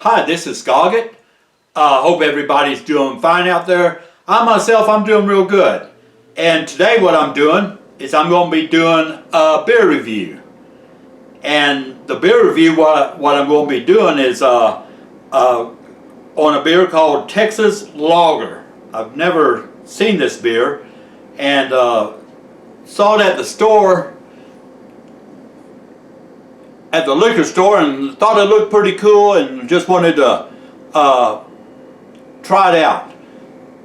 Hi, this is Skoggit. Hope everybody's doing fine out there. I'm doing real good. And today what I'm doing is I'm going to be doing a beer review. And the beer review, what I'm going to be doing is on a beer called Texas Lager. I've never seen this beer and saw it at the store, at the liquor store, and thought it looked pretty cool and just wanted to try it out.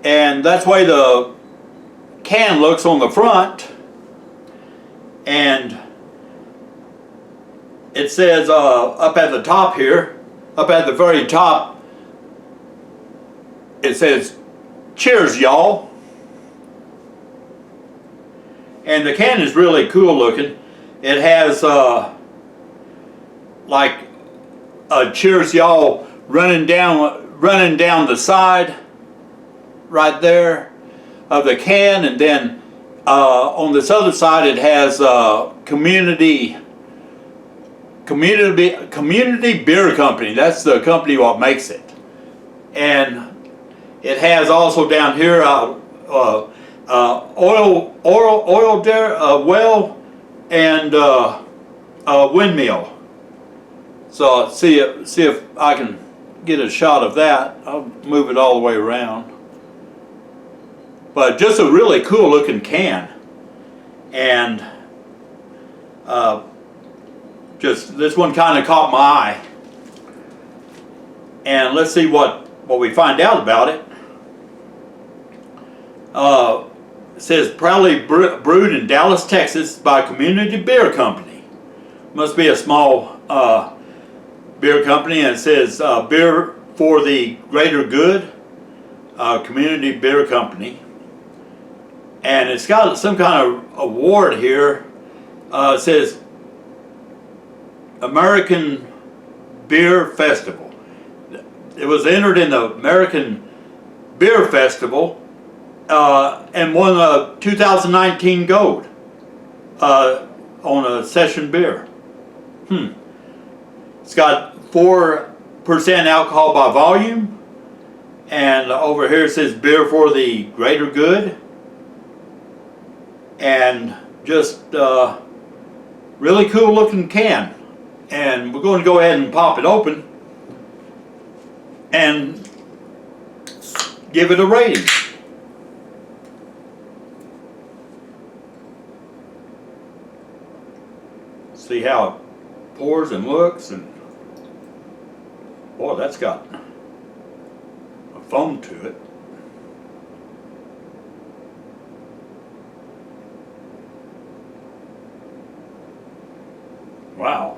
And that's the way the can looks on the front, and it says up at the top here, up at the very top, it says "Cheers, y'all." And the can is really cool looking. It has like a "Cheers, y'all" running down the side right there of the can, and then on this other side it has community beer company. That's the company what makes it. And it has also down here well and a windmill. So see if I can get a shot of that. I'll move it all the way around. But just a really cool looking can, and just this one kind of caught my eye. And let's see what we find out about it. It says proudly brewed in Dallas, Texas by Community Beer Company. Must be a small beer company, and it says beer for the greater good, Community Beer Company. And it's got some kind of award here. It says American Beer Festival. It was entered in the American Beer Festival and won a 2019 gold on a session beer. It's got 4% alcohol by volume, and over here it says beer for the greater good. And just really cool looking can. And we're going to go ahead and pop it open and give it a rating. See how it pours and looks, and boy, that's got a foam to it. Wow.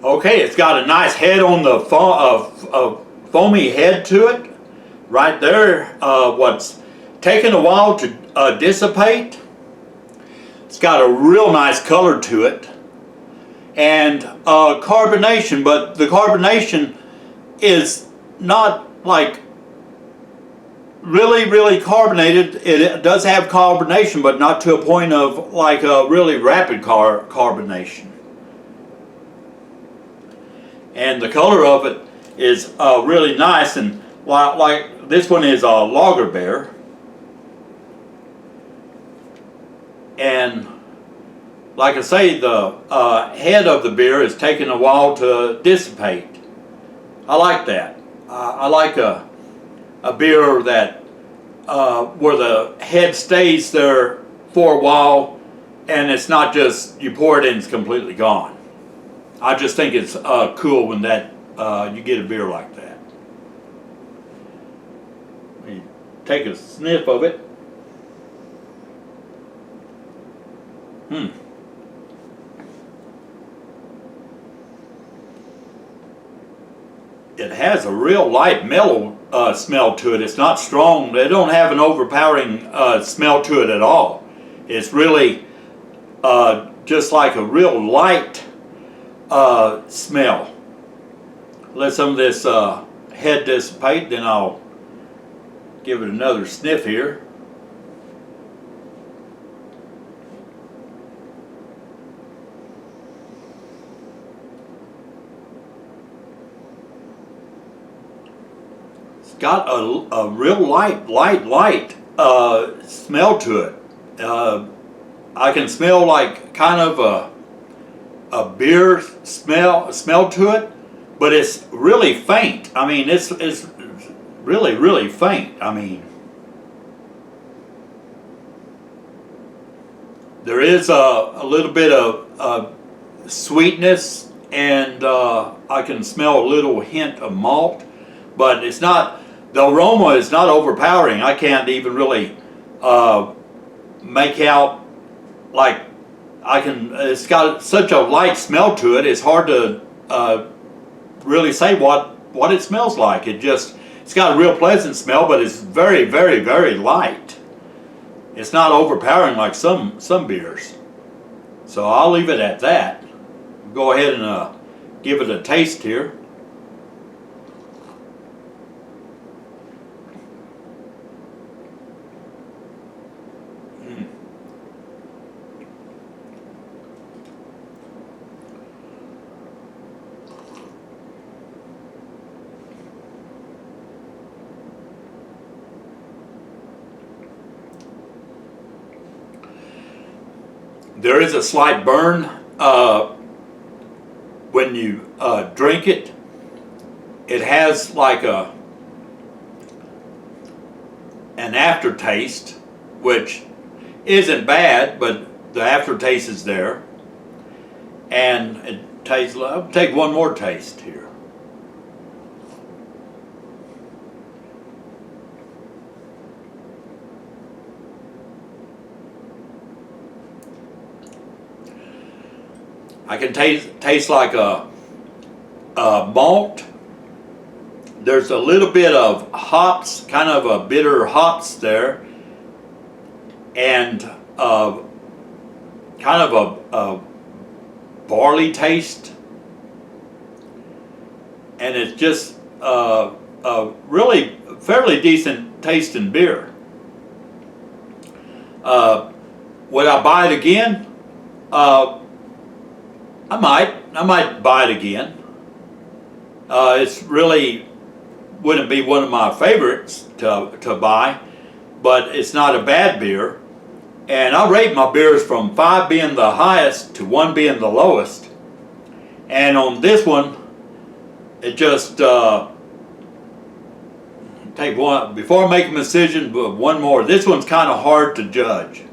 Okay, it's got a nice head on the foamy head to it. Right there, what's taken a while to dissipate. It's got a real nice color to it, and carbonation, but the carbonation is not like really carbonated. It does have carbonation, but not to a point of like a really rapid carbonation. And the color of it is really nice, and like this one is a lager beer. And like I say, the head of the beer is taking a while to dissipate. I like that. I like a beer that where the head stays there for a while, and it's not just you pour it in, it's completely gone. I just think it's cool when that you get a beer like that. Let me take a sniff of it. It has a real light, mellow smell to it. It's not strong. They don't have an overpowering smell to it at all. It's really just like a real light smell. let some of this head dissipate, then I'll give it another sniff here. It's got a real light smell to it. I can smell like kind of a beer smell to it, but it's really faint. I mean, it's really faint. I mean, there is a little bit of sweetness, and I can smell a little hint of malt, but it's not, the aroma is not overpowering. I can't even really make out, like, it's got such a light smell to it, it's hard to really say what it smells like. It's got a real pleasant smell, but it's very, very, very light. It's not overpowering like some beers. So I'll leave it at that. Go ahead and give it a taste here. There is a slight burn when you drink it. It has like an aftertaste, which isn't bad, but the aftertaste is there. And it tastes, I'll take one more taste here. I can taste like a malt. There's a little bit of hops, kind of a bitter hops there, and kind of a barley taste. And it's just a really fairly decent tasting beer. Would I buy it again? I might buy it again. It's really wouldn't be one of my favorites to buy, but it's not a bad beer. And I rate my beers from 5 being the highest to 1 being the lowest. And on this one, it just take one before I make a decision. But one more. This one's kind of hard to judge.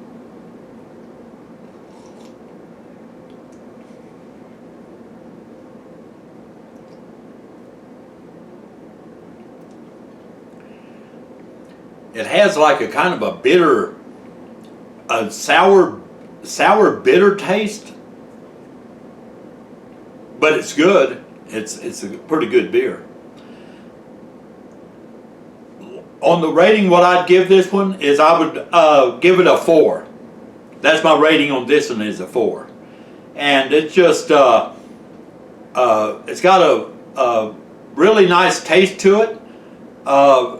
It has like a kind of a bitter, a sour bitter taste, but it's good. It's a pretty good beer. On the rating, what I'd give this one is I would give it a 4. That's my rating on this one, is a 4, and it's just it's got a really nice taste to it.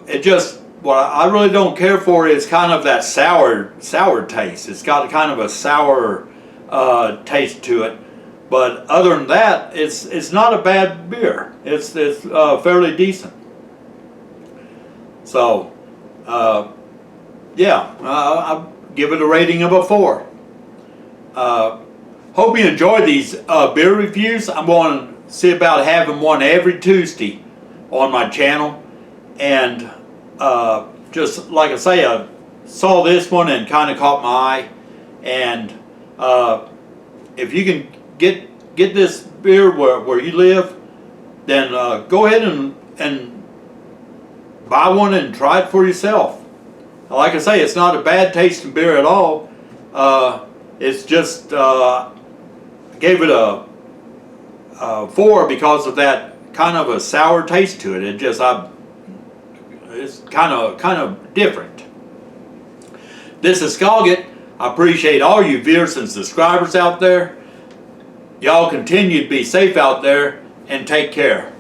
It just, what I really don't care for is kind of that sour taste. It's got kind of a sour taste to it, but other than that, it's not a bad beer. It's fairly decent. So yeah, I'll give it a rating of a 4. Hope you enjoyed these beer reviews. I'm going to see about having one every Tuesday on my channel, and just like I say, I saw this one and kind of caught my eye, and if you can get this beer where you live, then go ahead and buy one and try it for yourself. Like I say, it's not a bad tasting beer at all. It's just gave it a 4 because of that kind of a sour taste to it. It just it's kind of different. This is Skoggit. I appreciate all you viewers and subscribers out there. Y'all continue to be safe out there and take care.